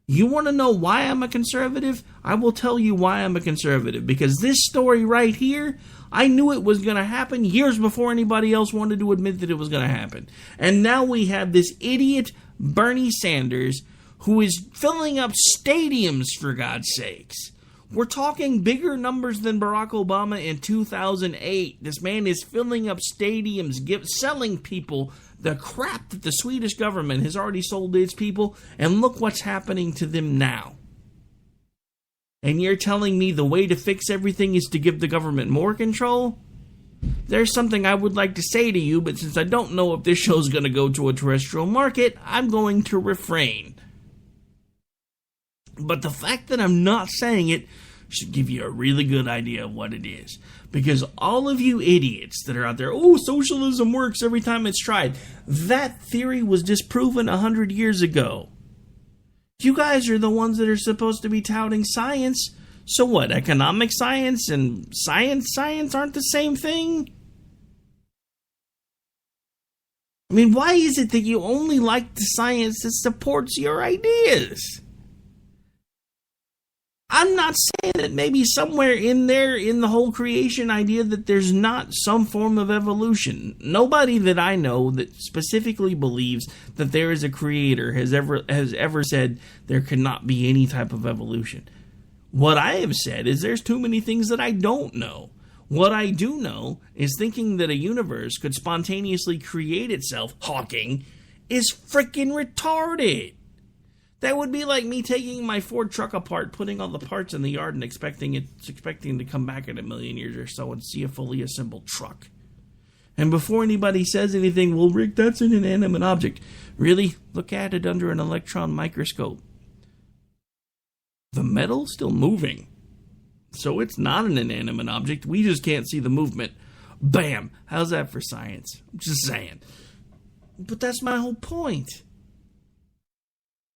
You want to know why I'm a conservative? I will tell you why I'm a conservative. Because this story right here, I knew it was going to happen years before anybody else wanted to admit that it was going to happen. And now we have this idiot Bernie Sanders who is filling up stadiums, for God's sakes. We're talking bigger numbers than Barack Obama in 2008. This man is filling up stadiums, selling people the crap that the Swedish government has already sold to its people, and look what's happening to them now. And you're telling me the way to fix everything is to give the government more control? There's something I would like to say to you, but since I don't know if this show's going to go to a terrestrial market, I'm going to refrain. But the fact that I'm not saying it should give you a really good idea of what it is. Because all of you idiots that are out there, oh, socialism works every time it's tried. That theory was disproven 100 years ago. You guys are the ones that are supposed to be touting science. So what, economic science and science aren't the same thing? I mean, why is it that you only like the science that supports your ideas? I'm not saying that maybe somewhere in there, in the whole creation idea, that there's not some form of evolution. Nobody that I know that specifically believes that there is a creator has ever said there cannot be any type of evolution. What I have said is there's too many things that I don't know. What I do know is thinking that a universe could spontaneously create itself, Hawking, is freaking retarded. That would be like me taking my Ford truck apart, putting all the parts in the yard, and expecting to come back in a million years or so and see a fully assembled truck. And before anybody says anything, well, Rick, that's an inanimate object. Really? Look at it under an electron microscope. The metal's still moving. So it's not an inanimate object. We just can't see the movement. Bam! How's that for science? I'm just saying. But that's my whole point.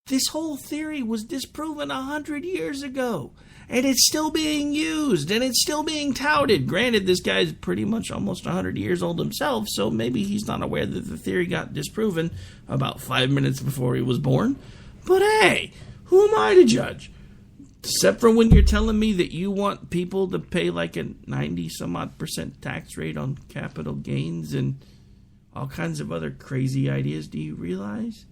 This whole theory was disproven 100 years ago, and it's still being used, and it's still being touted. Granted, this guy's pretty much almost 100 years old himself, so maybe he's not aware that the theory got disproven about 5 minutes before he was born. But hey, who am I to judge? Except for when you're telling me that you want people to pay like a 90-some-odd% tax rate on capital gains and all kinds of other crazy ideas. Do you realize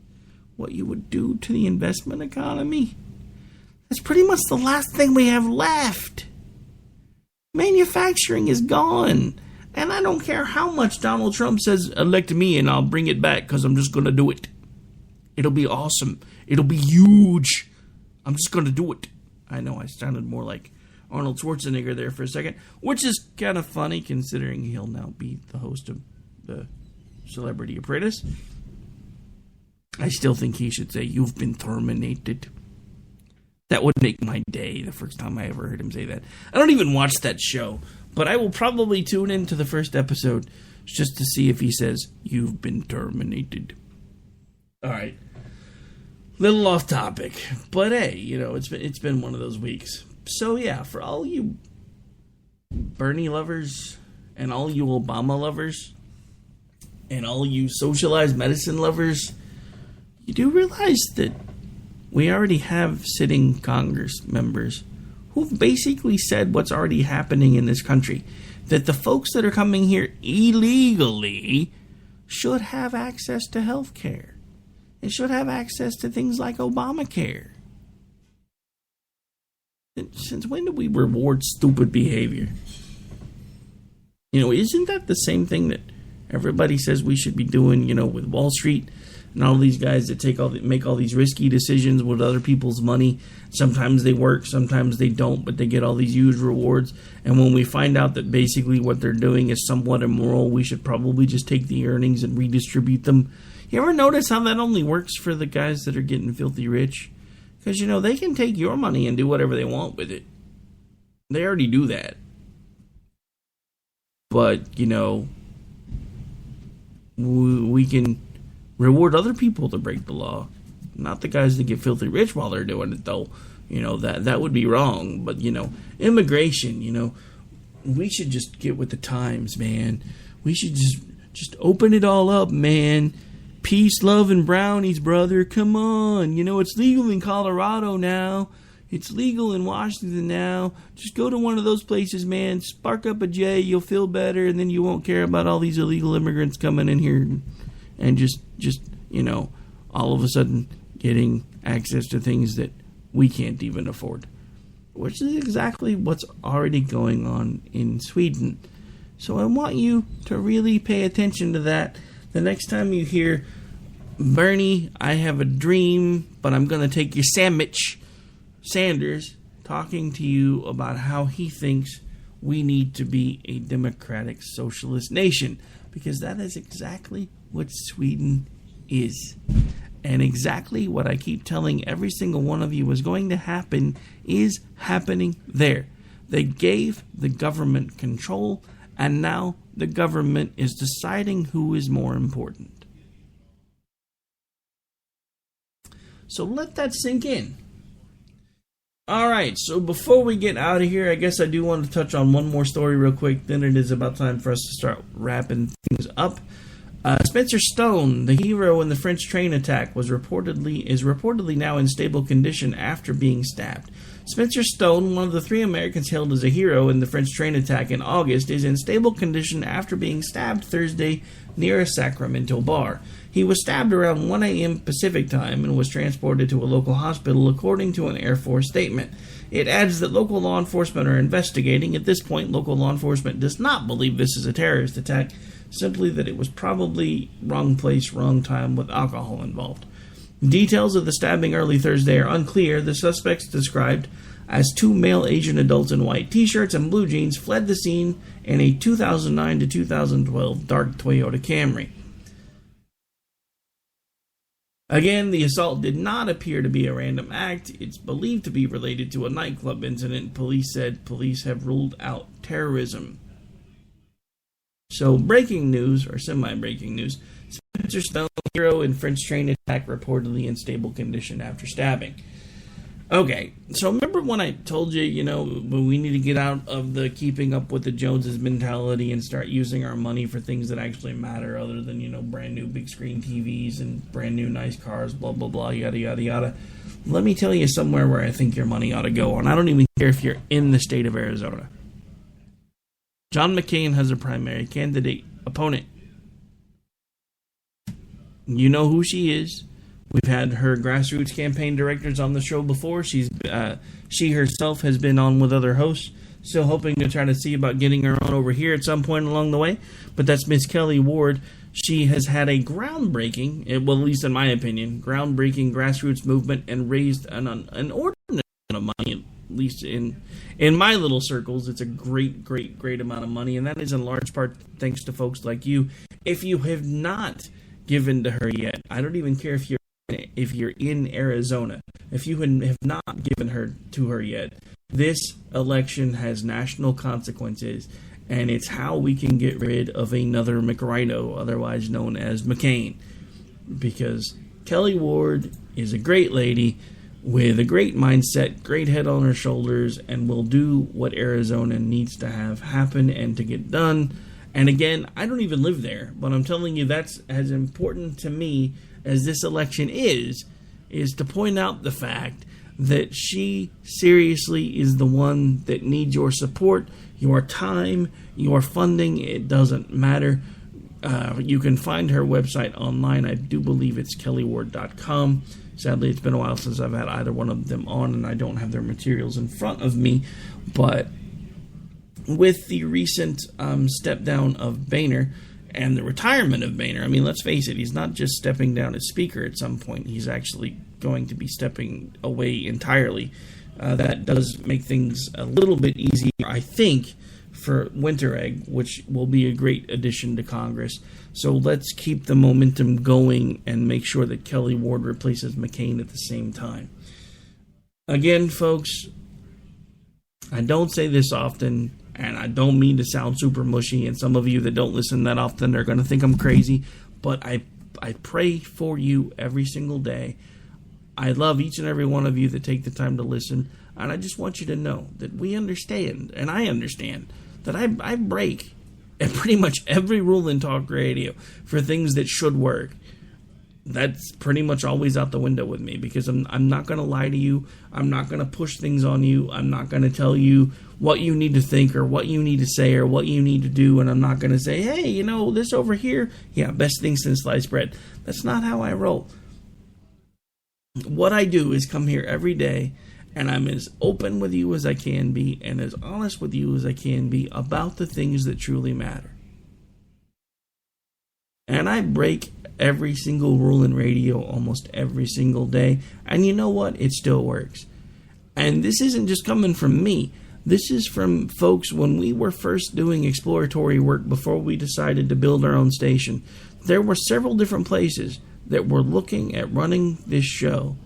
what you would do to the investment economy? That's pretty much the last thing we have left. Manufacturing is gone. And I don't care how much Donald Trump says, elect me and I'll bring it back because I'm just going to do it. It'll be awesome. It'll be huge. I'm just going to do it. I know I sounded more like Arnold Schwarzenegger there for a second, which is kind of funny considering he'll now be the host of the Celebrity Apprentice. I still think he should say, "You've been terminated." That would make my day the first time I ever heard him say that. I don't even watch that show, but I will probably tune into the first episode just to see if he says, "You've been terminated." All right. Little off topic, but hey, it's been one of those weeks. So yeah, for all you Bernie lovers and all you Obama lovers and all you socialized medicine lovers, you do realize that we already have sitting Congress members who've basically said what's already happening in this country. That the folks that are coming here illegally should have access to health care. They should have access to things like Obamacare. Since when do we reward stupid behavior? Isn't that the same thing that everybody says we should be doing, with Wall Street and all these guys that make all these risky decisions with other people's money? Sometimes they work, sometimes they don't, but they get all these huge rewards. And when we find out that basically what they're doing is somewhat immoral, we should probably just take the earnings and redistribute them. You ever notice how that only works for the guys that are getting filthy rich? Because, they can take your money and do whatever they want with it. They already do that. But, we can reward other people to break the law. Not the guys that get filthy rich while they're doing it, though. That would be wrong. But, immigration, we should just get with the times, man. We should just open it all up, man. Peace, love, and brownies, brother. Come on. It's legal in Colorado now. It's legal in Washington now. Just go to one of those places, man. Spark up a J. You'll feel better, and then you won't care about all these illegal immigrants coming in here and just all of a sudden getting access to things that we can't even afford. Which is exactly what's already going on in Sweden. So I want you to really pay attention to that. The next time you hear, Bernie, I have a dream, but I'm going to take your sandwich, Sanders, talking to you about how he thinks we need to be a democratic socialist nation. Because that is exactly what Sweden is. And exactly what I keep telling every single one of you is going to happen is happening there. They gave the government control, and now the government is deciding who is more important. So let that sink in. Alright, so before we get out of here, I guess I do want to touch on one more story real quick. Then it is about time for us to start wrapping things up. Spencer Stone, the hero in the French train attack, is reportedly now in stable condition after being stabbed. Spencer Stone, one of the 3 Americans hailed as a hero in the French train attack in August, is in stable condition after being stabbed Thursday near a Sacramento bar. He was stabbed around 1 a.m. Pacific time and was transported to a local hospital, according to an Air Force statement. It adds that local law enforcement are investigating. At this point, local law enforcement does not believe this is a terrorist attack, simply that it was probably wrong place, wrong time with alcohol involved. Details of the stabbing early Thursday are unclear. The suspects, described as 2 male Asian adults in white t-shirts and blue jeans, fled the scene in a 2009 to 2012 dark Toyota Camry. Again, the assault did not appear to be a random act. It's believed to be related to a nightclub incident. Police said police have ruled out terrorism. So, breaking news, or semi-breaking news, Spencer Stone, hero in French train attack, reportedly in stable condition after stabbing. Okay, so remember when I told you, we need to get out of the keeping up with the Joneses mentality and start using our money for things that actually matter other than, brand new big screen TVs and brand new nice cars, blah, blah, blah, yada, yada, yada. Let me tell you somewhere where I think your money ought to go, and I don't even care if you're in the state of Arizona. John McCain has a primary candidate opponent. You know who she is. We've had her grassroots campaign directors on the show before. She herself has been on with other hosts. Still hoping to try to see about getting her on over here at some point along the way. But that's Miss Kelly Ward. She has had a groundbreaking, well, at least in my opinion, groundbreaking grassroots movement and raised an inordinate amount of money. At least in my little circles, it's a great amount of money, and that is in large part thanks to folks like you. If you have not given to her yet, I don't even care if you're in Arizona, if you have not given to her yet, this election has national consequences, and it's how we can get rid of another McRhino, otherwise known as McCain, because Kelly Ward is a great lady with a great mindset, great head on her shoulders, and will do what Arizona needs to have happen and to get done. And again, I don't even live there, but I'm telling you that's as important to me as this election is to point out the fact that she seriously is the one that needs your support, your time, your funding. It doesn't matter. You can find her website online. I do believe it's kellyward.com. Sadly, it's been a while since I've had either one of them on, and I don't have their materials in front of me. But with the recent step down of Boehner and the retirement of Boehner, I mean, let's face it, he's not just stepping down as speaker at some point. He's actually going to be stepping away entirely. That does make things a little bit easier, I think, for Winter Egg, which will be a great addition to Congress. So let's keep the momentum going and make sure that Kelly Ward replaces McCain at the same time. Again, folks, I don't say this often, and I don't mean to sound super mushy, and some of you that don't listen that often are going to think I'm crazy, but I pray for you every single day. I love each and every one of you that take the time to listen, and I just want you to know that we understand, and I understand, that I break at pretty much every rule in talk radio for things that should work. That's pretty much always out the window with me, because I'm not going to lie to you. I'm not going to push things on you. I'm not going to tell you what you need to think or what you need to say or what you need to do, and I'm not going to say, hey, you know, this over here, yeah, best thing since sliced bread. That's not how I roll. What I do is come here every day, and I'm as open with you as I can be and as honest with you as I can be about the things that truly matter. And I break every single rule in radio almost every single day. And you know what? It still works. And this isn't just coming from me. This is from folks when we were first doing exploratory work before we decided to build our own station. There were several different places that were looking at running this show.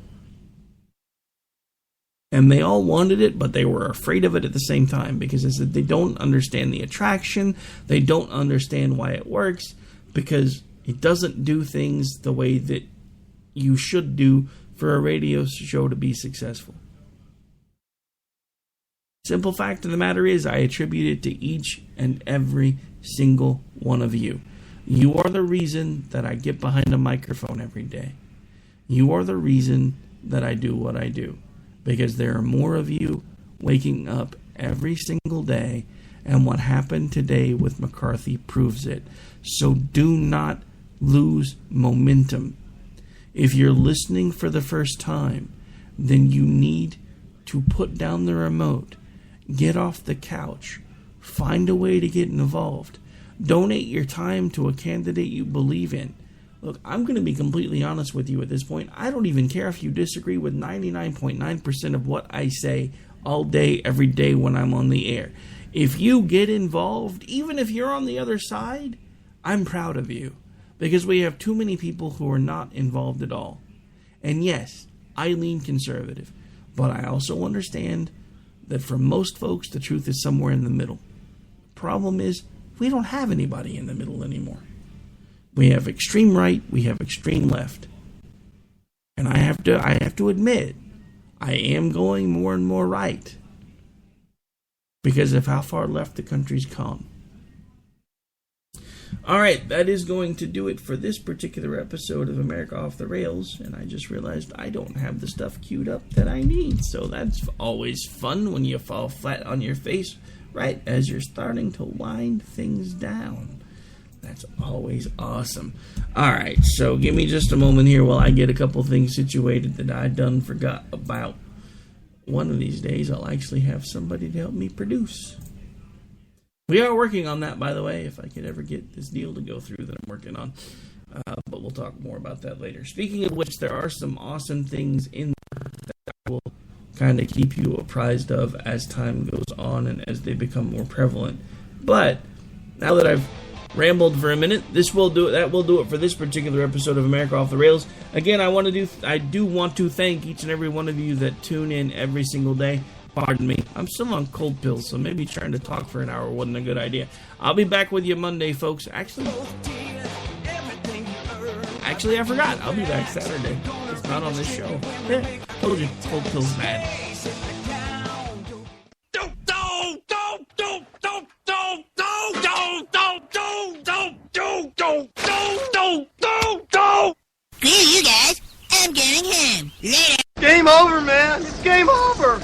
And they all wanted it, but they were afraid of it at the same time, because they don't understand the attraction. They don't understand why it works, because it doesn't do things the way that you should do for a radio show to be successful. Simple fact of the matter is, I attribute it to each and every single one of you. You are the reason that I get behind a microphone every day. You are the reason that I do what I do. Because there are more of you waking up every single day, and what happened today with McCarthy proves it. So do not lose momentum. If you're listening for the first time, then you need to put down the remote, get off the couch, find a way to get involved, donate your time to a candidate you believe in. Look, I'm going to be completely honest with you at this point. I don't even care if you disagree with 99.9% of what I say all day, every day when I'm on the air. If you get involved, even if you're on the other side, I'm proud of you. Because we have too many people who are not involved at all. And yes, I lean conservative. But I also understand that for most folks, the truth is somewhere in the middle. Problem is, we don't have anybody in the middle anymore. We have extreme right, we have extreme left. And I have to admit, I am going more and more right, because of how far left the country's come. Alright, that is going to do it for this particular episode of America Off the Rails, and I just realized I don't have the stuff queued up that I need, so that's always fun when you fall flat on your face right as you're starting to wind things down. That's always awesome. Alright, so give me just a moment here while I get a couple things situated that I done forgot about. One of these days I'll actually have somebody to help me produce. We are working on that, by the way, if I could ever get this deal to go through that I'm working on. But we'll talk more about that later. Speaking of which, there are some awesome things in there that I will kind of keep you apprised of as time goes on and as they become more prevalent. But now that I've rambled for a minute, that will do it for this particular episode of America Off the Rails. Again, I do want to thank each and every one of you that tune in every single day. Pardon me, I'm still on cold pills, so maybe trying to talk for an hour wasn't a good idea. I'll be back with you Monday, folks. Actually, I forgot. I'll be back Saturday. It's not on this show. Yeah, told you, cold pills bad. Screw you guys. I'm getting him. Later. Game over, man. It's game over.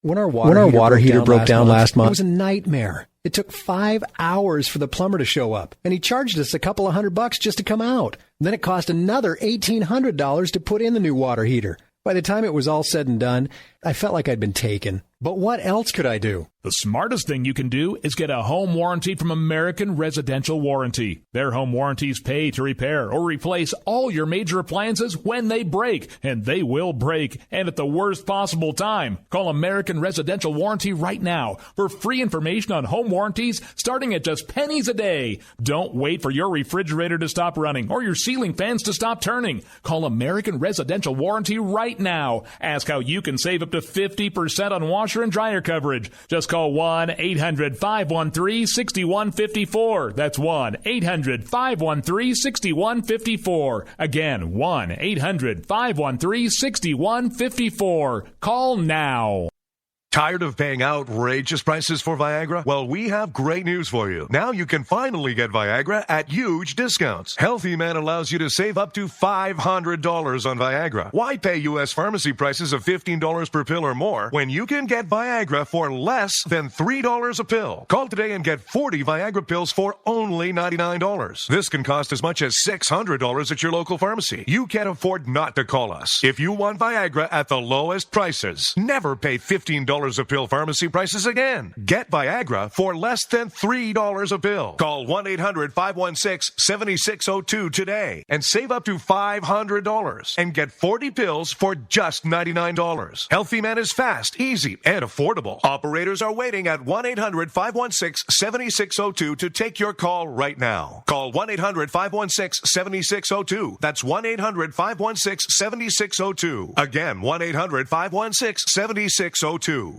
When our water heater broke down last month, it was a nightmare. It took 5 hours for the plumber to show up, and he charged us a couple of $100 just to come out. Then it cost another $1,800 to put in the new water heater. By the time it was all said and done, I felt like I'd been taken. But what else could I do? The smartest thing you can do is get a home warranty from American Residential Warranty. Their home warranties pay to repair or replace all your major appliances when they break, and they will break, and at the worst possible time. Call American Residential Warranty right now for free information on home warranties starting at just pennies a day. Don't wait for your refrigerator to stop running or your ceiling fans to stop turning. Call American Residential Warranty right now. Ask how you can save up to 50% on washer and dryer coverage. Just call 1-800-513-6154. That's 1-800-513-6154. Again, 1-800-513-6154. Call now. Tired of paying outrageous prices for Viagra? Well, we have great news for you. Now you can finally get Viagra at huge discounts. Healthy Man allows you to save up to $500 on Viagra. Why pay U.S. pharmacy prices of $15 per pill or more when you can get Viagra for less than $3 a pill? Call today and get 40 Viagra pills for only $99. This can cost as much as $600 at your local pharmacy. You can't afford not to call us. If you want Viagra at the lowest prices, never pay $15 a pill pharmacy prices again. Get Viagra for less than $3 a pill. Call 1-800-516-7602 today and save up to $500 and get 40 pills for just $99. Healthy Man is fast, easy, and affordable. Operators are waiting at 1-800-516-7602 to take your call right now. Call 1-800-516-7602. That's 1-800-516-7602. Again, 1-800-516-7602.